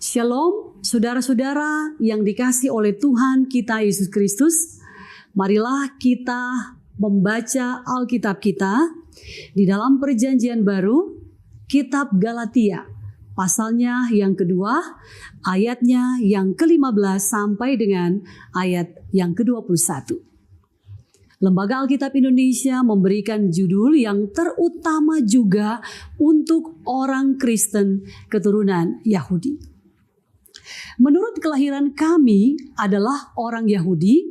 Shalom, saudara-saudara yang dikasihi oleh Tuhan kita Yesus Kristus. Marilah kita membaca Alkitab kita di dalam Perjanjian Baru, Kitab Galatia, pasalnya yang kedua, ayatnya yang ke-15 sampai dengan ayat yang ke-21. Lembaga Alkitab Indonesia memberikan judul yang terutama juga untuk orang Kristen keturunan Yahudi. Menurut kelahiran kami adalah orang Yahudi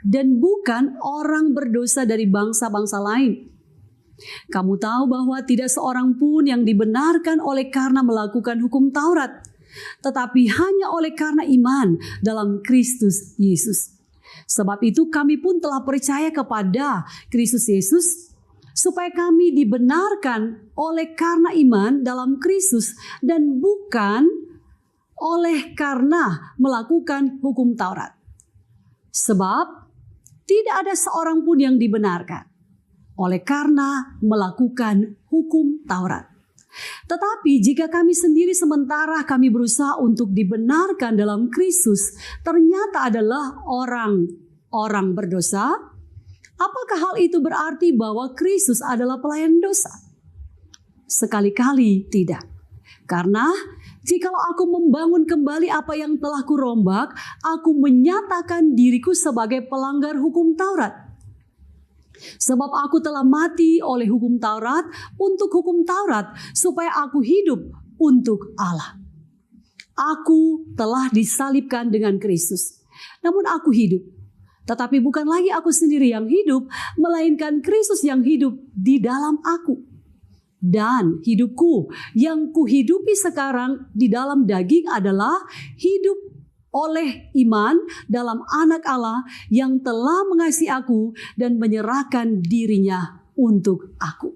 dan bukan orang berdosa dari bangsa-bangsa lain. Kamu tahu bahwa tidak seorang pun yang dibenarkan oleh karena melakukan hukum Taurat, tetapi hanya oleh karena iman dalam Kristus Yesus. Sebab itu kami pun telah percaya kepada Kristus Yesus, supaya kami dibenarkan oleh karena iman dalam Kristus dan bukan oleh karena melakukan hukum Taurat. Sebab tidak ada seorang pun yang dibenarkan oleh karena melakukan hukum Taurat. Tetapi jika kami sendiri sementara kami berusaha untuk dibenarkan dalam Kristus, ternyata adalah orang berdosa, apakah hal itu berarti bahwa Kristus adalah pelayan dosa? Sekali-kali tidak. Karena jikalau aku membangun kembali apa yang telah kurombak, aku menyatakan diriku sebagai pelanggar hukum Taurat. Sebab aku telah mati oleh hukum Taurat untuk hukum Taurat, supaya aku hidup untuk Allah. Aku telah disalibkan dengan Kristus. Namun aku hidup. Tetapi bukan lagi aku sendiri yang hidup, melainkan Kristus yang hidup di dalam aku. Dan hidupku yang kuhidupi sekarang di dalam daging adalah hidup oleh iman dalam Anak Allah yang telah mengasihi aku dan menyerahkan dirinya untuk aku.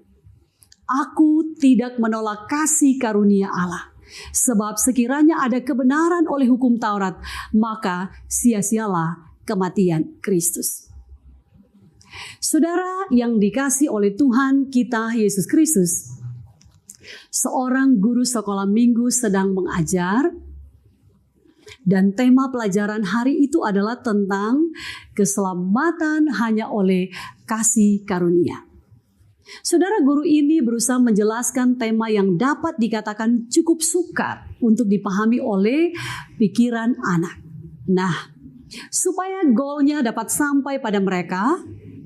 Aku tidak menolak kasih karunia Allah. Sebab sekiranya ada kebenaran oleh hukum Taurat, maka sia-sialah kematian Kristus. Saudara yang dikasihi oleh Tuhan kita Yesus Kristus, seorang guru sekolah minggu sedang mengajar dan tema pelajaran hari itu adalah tentang keselamatan hanya oleh kasih karunia. Saudara, guru ini berusaha menjelaskan tema yang dapat dikatakan cukup sukar untuk dipahami oleh pikiran anak. Nah, supaya goalnya dapat sampai pada mereka,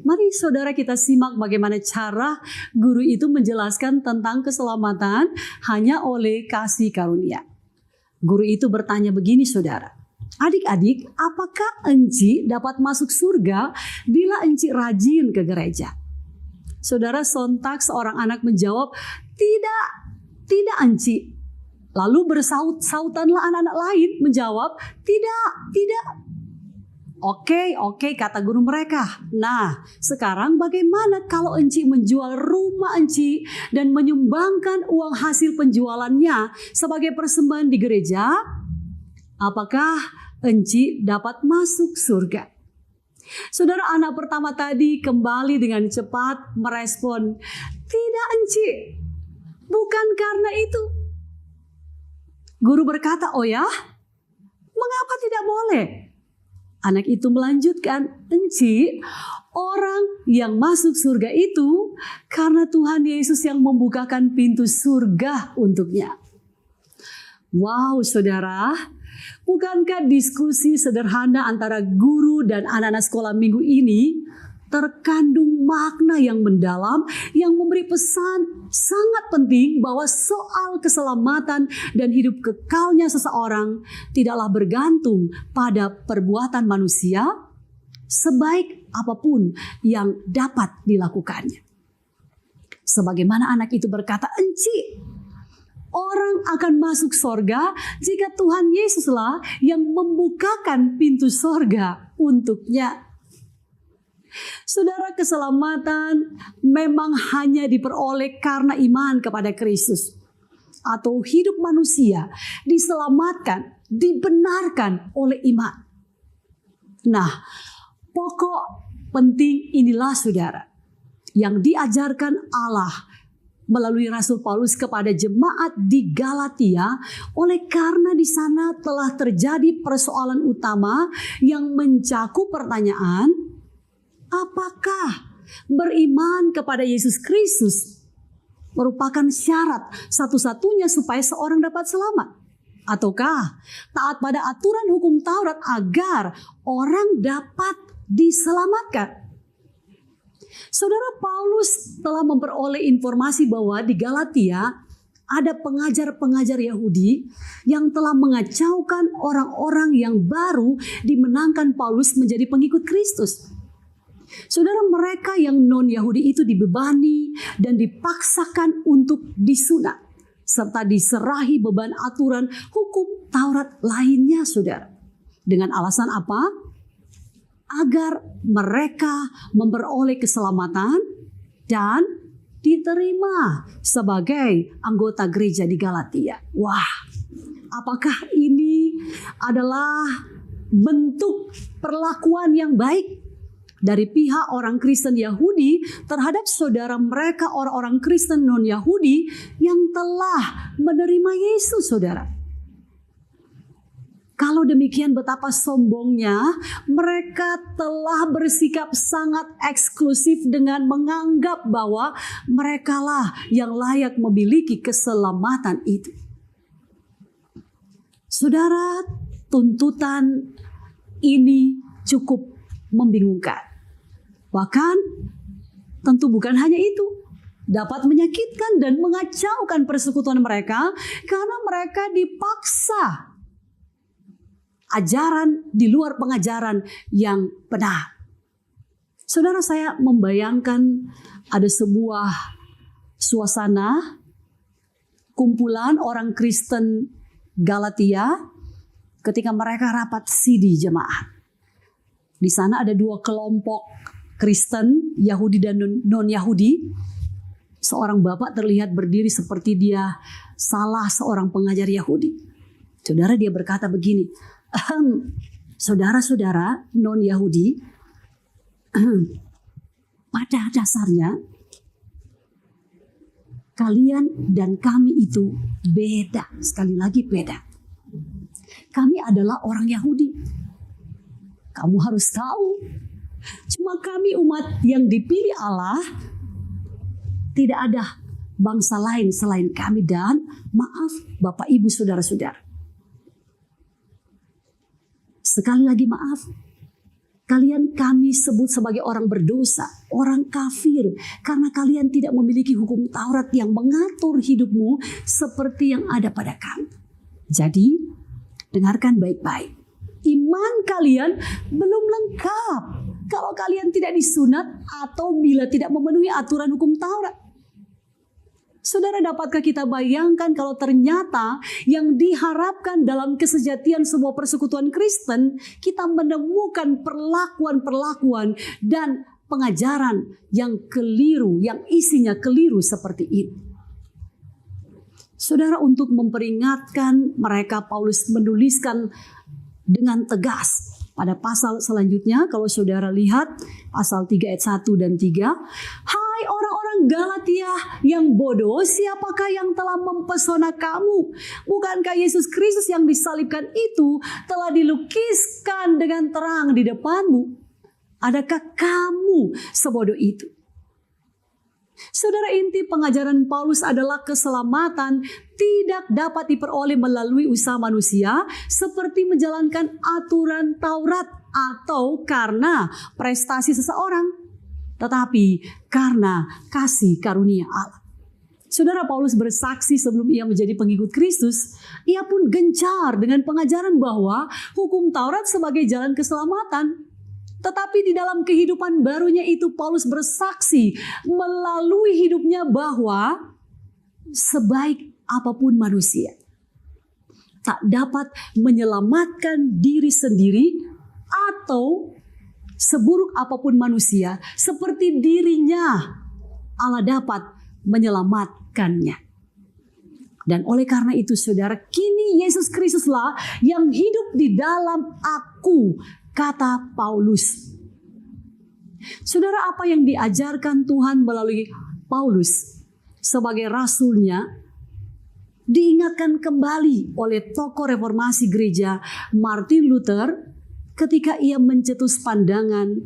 mari saudara kita simak bagaimana cara guru itu menjelaskan tentang keselamatan hanya oleh kasih karunia. Guru itu bertanya begini saudara, adik-adik, apakah enci dapat masuk surga bila enci rajin ke gereja? Saudara, sontak seorang anak menjawab, tidak enci. Lalu bersaut-sautanlah anak-anak lain menjawab, tidak. Oke, kata guru mereka. Nah, sekarang bagaimana kalau enci menjual rumah enci dan menyumbangkan uang hasil penjualannya sebagai persembahan di gereja? Apakah enci dapat masuk surga? Saudara, anak pertama tadi kembali dengan cepat merespon, tidak enci, bukan karena itu. Guru berkata, oh ya, mengapa tidak boleh? Anak itu melanjutkan, enci, orang yang masuk surga itu karena Tuhan Yesus yang membukakan pintu surga untuknya. Wow, saudara, bukankah diskusi sederhana antara guru dan anak-anak sekolah minggu ini terkandung makna yang mendalam yang memberi pesan sangat penting bahwa soal keselamatan dan hidup kekalnya seseorang tidaklah bergantung pada perbuatan manusia sebaik apapun yang dapat dilakukannya. Sebagaimana anak itu berkata, enci, orang akan masuk sorga jika Tuhan Yesuslah yang membukakan pintu sorga untuknya. Saudara, keselamatan memang hanya diperoleh karena iman kepada Kristus. Atau hidup manusia diselamatkan, dibenarkan oleh iman. Nah, pokok penting inilah saudara, yang diajarkan Allah melalui Rasul Paulus kepada jemaat di Galatia, oleh karena di sana telah terjadi persoalan utama yang mencakup pertanyaan, apakah beriman kepada Yesus Kristus merupakan syarat satu-satunya supaya seorang dapat selamat? Ataukah taat pada aturan hukum Taurat agar orang dapat diselamatkan? Saudara, Paulus telah memperoleh informasi bahwa di Galatia ada pengajar-pengajar Yahudi yang telah mengacaukan orang-orang yang baru dimenangkan Paulus menjadi pengikut Kristus. Saudara, mereka yang non-Yahudi itu dibebani dan dipaksakan untuk disunat serta diserahi beban aturan hukum Taurat lainnya, saudara. Dengan alasan apa? Agar mereka memperoleh keselamatan dan diterima sebagai anggota gereja di Galatia. Wah, apakah ini adalah bentuk perlakuan yang baik dari pihak orang Kristen Yahudi terhadap saudara mereka orang-orang Kristen non-Yahudi yang telah menerima Yesus, saudara? Kalau demikian, betapa sombongnya mereka telah bersikap sangat eksklusif dengan menganggap bahwa merekalah yang layak memiliki keselamatan itu. Saudara, tuntutan ini cukup membingungkan. Bahkan tentu bukan hanya itu, dapat menyakitkan dan mengacaukan persekutuan mereka karena mereka dipaksa ajaran di luar pengajaran yang benar. Saudara, saya membayangkan ada sebuah suasana kumpulan orang Kristen Galatia ketika mereka rapat sidi jemaat. Di sana ada dua kelompok Kristen, Yahudi dan non-Yahudi. Seorang bapak terlihat berdiri seperti dia salah seorang pengajar Yahudi. Saudara, dia berkata begini, saudara-saudara non-Yahudi, pada dasarnya kalian dan kami itu beda. Sekali lagi beda. Kami adalah orang Yahudi. Kamu harus tahu, cuma kami umat yang dipilih Allah, tidak ada bangsa lain selain kami, dan maaf Bapak Ibu saudara-saudara. Sekali lagi maaf, kalian kami sebut sebagai orang berdosa, orang kafir, karena kalian tidak memiliki hukum Taurat yang mengatur hidupmu seperti yang ada pada kami. Jadi, dengarkan baik-baik. Iman kalian belum lengkap kalau kalian tidak disunat atau bila tidak memenuhi aturan hukum Taurat. Saudara, dapatkah kita bayangkan kalau ternyata yang diharapkan dalam kesejatian sebuah persekutuan Kristen, kita menemukan perlakuan-perlakuan dan pengajaran yang keliru, yang isinya keliru seperti ini. Saudara, untuk memperingatkan mereka, Paulus menuliskan dengan tegas pada pasal selanjutnya. Kalau saudara lihat pasal 3 ayat 1 dan 3. Hai orang-orang Galatia yang bodoh, siapakah yang telah mempesona kamu? Bukankah Yesus Kristus yang disalibkan itu telah dilukiskan dengan terang di depanmu? Adakah kamu sebodoh itu? Saudara, inti pengajaran Paulus adalah keselamatan tidak dapat diperoleh melalui usaha manusia seperti menjalankan aturan Taurat atau karena prestasi seseorang, tetapi karena kasih karunia Allah. Saudara, Paulus bersaksi sebelum ia menjadi pengikut Kristus, ia pun gencar dengan pengajaran bahwa hukum Taurat sebagai jalan keselamatan. Tetapi di dalam kehidupan barunya itu, Paulus bersaksi melalui hidupnya bahwa sebaik apapun manusia tak dapat menyelamatkan diri sendiri, atau seburuk apapun manusia seperti dirinya, Allah dapat menyelamatkannya. Dan oleh karena itu, saudara, kini Yesus Kristuslah yang hidup di dalam aku, kata Paulus. Saudara, apa yang diajarkan Tuhan melalui Paulus sebagai rasulnya diingatkan kembali oleh tokoh reformasi gereja Martin Luther ketika ia mencetus pandangan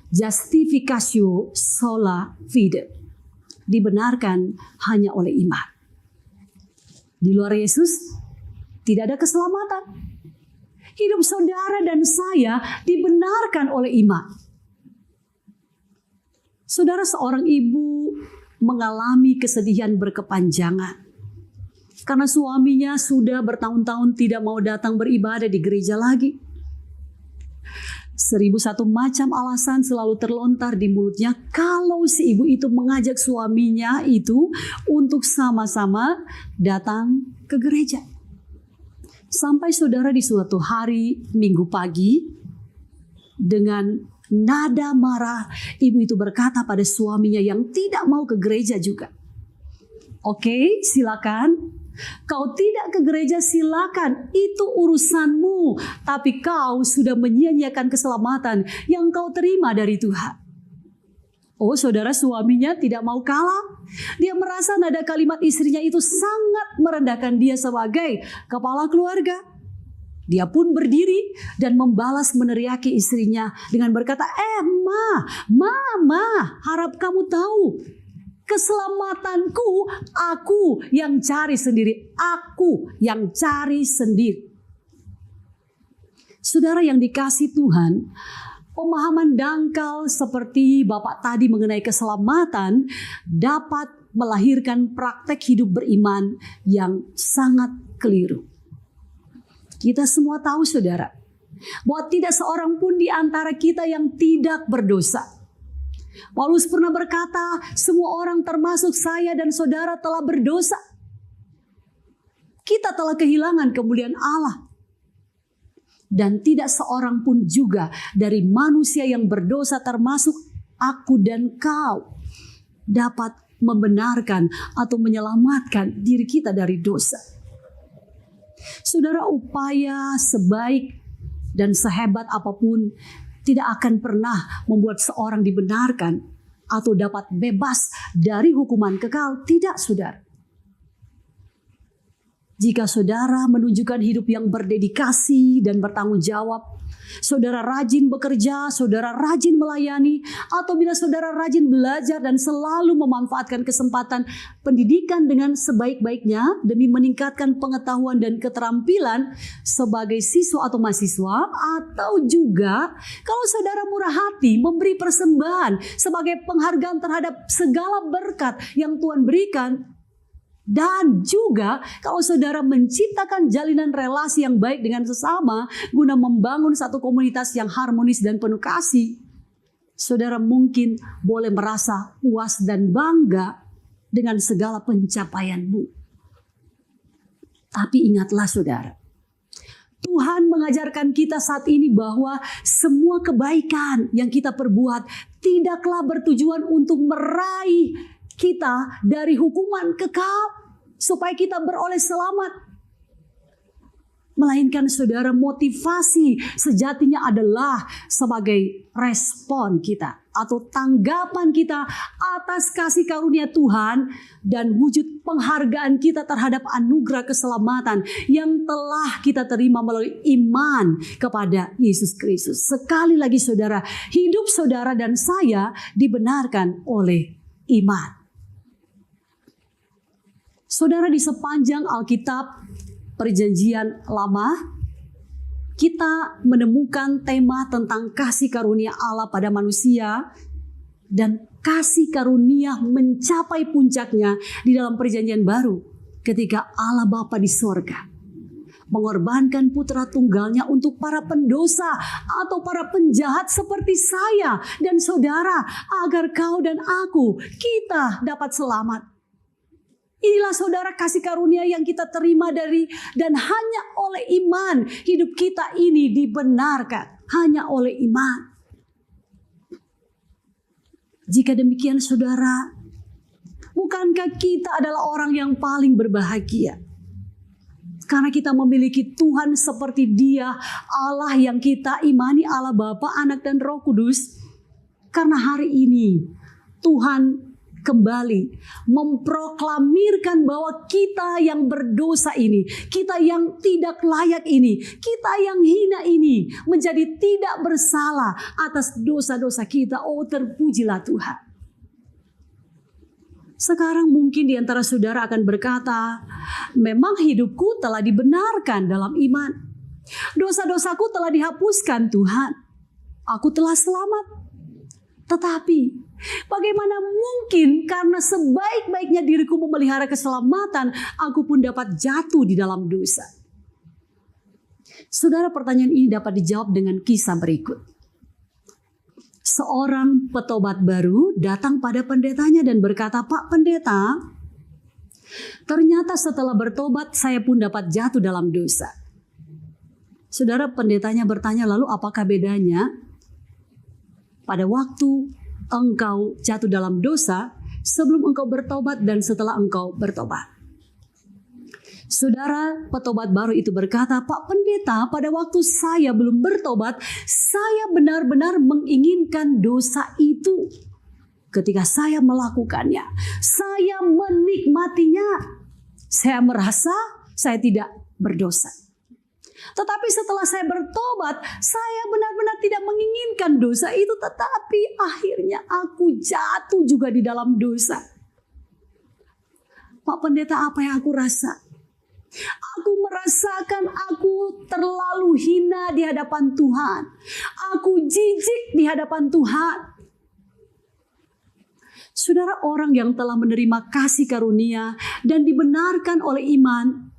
justificatio sola fide, dibenarkan hanya oleh iman. Di luar Yesus tidak ada keselamatan. Hidup saudara dan saya dibenarkan oleh iman. Saudara, seorang ibu mengalami kesedihan berkepanjangan karena suaminya sudah bertahun-tahun tidak mau datang beribadah di gereja lagi. 1001 macam alasan selalu terlontar di mulutnya kalau si ibu itu mengajak suaminya itu untuk sama-sama datang ke gereja. Sampai saudara di suatu hari Minggu pagi, dengan nada marah, ibu itu berkata pada suaminya yang tidak mau ke gereja juga, "Oke, silakan. Kau tidak ke gereja, silakan, itu urusanmu. Tapi kau sudah menyia-nyiakan keselamatan yang kau terima dari Tuhan." Oh saudara, suaminya tidak mau kalah. Dia merasa nada kalimat istrinya itu sangat merendahkan dia sebagai kepala keluarga. Dia pun berdiri dan membalas meneriaki istrinya dengan berkata, Mama, harap kamu tahu. Keselamatanku, aku yang cari sendiri. Aku yang cari sendiri. Saudara yang dikasihi Tuhan, pemahaman dangkal seperti Bapak tadi mengenai keselamatan dapat melahirkan praktek hidup beriman yang sangat keliru. Kita semua tahu saudara, bahwa tidak seorang pun di antara kita yang tidak berdosa. Paulus pernah berkata, semua orang termasuk saya dan saudara telah berdosa. Kita telah kehilangan kemuliaan Allah. Dan tidak seorang pun juga dari manusia yang berdosa termasuk aku dan kau dapat membenarkan atau menyelamatkan diri kita dari dosa. Saudara, upaya sebaik dan sehebat apapun tidak akan pernah membuat seorang dibenarkan atau dapat bebas dari hukuman kekal. Tidak, saudara. Jika saudara menunjukkan hidup yang berdedikasi dan bertanggung jawab, saudara rajin bekerja, saudara rajin melayani, atau bila saudara rajin belajar dan selalu memanfaatkan kesempatan pendidikan dengan sebaik-baiknya demi meningkatkan pengetahuan dan keterampilan sebagai siswa atau mahasiswa, atau juga kalau saudara murah hati memberi persembahan sebagai penghargaan terhadap segala berkat yang Tuhan berikan, dan juga kalau saudara menciptakan jalinan relasi yang baik dengan sesama guna membangun satu komunitas yang harmonis dan penuh kasih, saudara mungkin boleh merasa puas dan bangga dengan segala pencapaianmu. Tapi ingatlah saudara, Tuhan mengajarkan kita saat ini bahwa semua kebaikan yang kita perbuat tidaklah bertujuan untuk meraih kita dari hukuman kekal supaya kita beroleh selamat. Melainkan saudara, motivasi sejatinya adalah sebagai respon kita atau tanggapan kita atas kasih karunia Tuhan dan wujud penghargaan kita terhadap anugerah keselamatan yang telah kita terima melalui iman kepada Yesus Kristus. Sekali lagi saudara, hidup saudara dan saya dibenarkan oleh iman. Saudara, di sepanjang Alkitab Perjanjian Lama, kita menemukan tema tentang kasih karunia Allah pada manusia, dan kasih karunia mencapai puncaknya di dalam Perjanjian Baru ketika Allah Bapa di sorga mengorbankan putra tunggalnya untuk para pendosa atau para penjahat seperti saya dan saudara, agar kau dan aku, kita dapat selamat. Inilah saudara kasih karunia yang kita terima dari dan hanya oleh iman hidup kita ini dibenarkan. Hanya oleh iman. Jika demikian saudara, bukankah kita adalah orang yang paling berbahagia? Karena kita memiliki Tuhan seperti Dia, Allah yang kita imani, Allah Bapa, Anak dan Roh Kudus. Karena hari ini Tuhan kembali memproklamirkan bahwa kita yang berdosa ini, kita yang tidak layak ini, kita yang hina ini menjadi tidak bersalah atas dosa-dosa kita. Oh, terpujilah Tuhan. Sekarang mungkin di antara saudara akan berkata, memang hidupku telah dibenarkan dalam iman. Dosa-dosaku telah dihapuskan Tuhan. Aku telah selamat. Tetapi bagaimana mungkin karena sebaik-baiknya diriku memelihara keselamatan, aku pun dapat jatuh di dalam dosa? Saudara, pertanyaan ini dapat dijawab dengan kisah berikut. Seorang petobat baru datang pada pendetanya dan berkata, "Pak Pendeta, ternyata setelah bertobat saya pun dapat jatuh dalam dosa." Saudara, pendetanya bertanya, "Lalu apakah bedanya pada waktu engkau jatuh dalam dosa sebelum engkau bertobat dan setelah engkau bertobat?" Saudara, petobat baru itu berkata, "Pak Pendeta, pada waktu saya belum bertobat, saya benar-benar menginginkan dosa itu. Ketika saya melakukannya, saya menikmatinya. Saya merasa saya tidak berdosa. Tetapi setelah saya bertobat, saya benar-benar tidak menginginkan dosa itu, tetapi akhirnya aku jatuh juga di dalam dosa." Pak Pendeta, apa yang aku rasa? Aku merasakan aku terlalu hina di hadapan Tuhan. Aku jijik di hadapan Tuhan. Saudara, orang yang telah menerima kasih karunia dan dibenarkan oleh iman,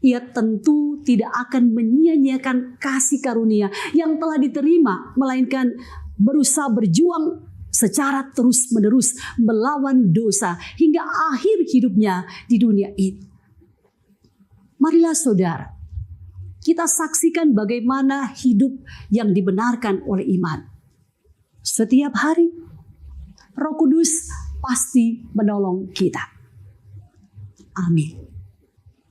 ia tentu tidak akan menyia-nyiakan kasih karunia yang telah diterima, melainkan berusaha berjuang secara terus-menerus melawan dosa hingga akhir hidupnya di dunia ini. Marilah saudara, kita saksikan bagaimana hidup yang dibenarkan oleh iman. Setiap hari, Roh Kudus pasti menolong kita. Amin.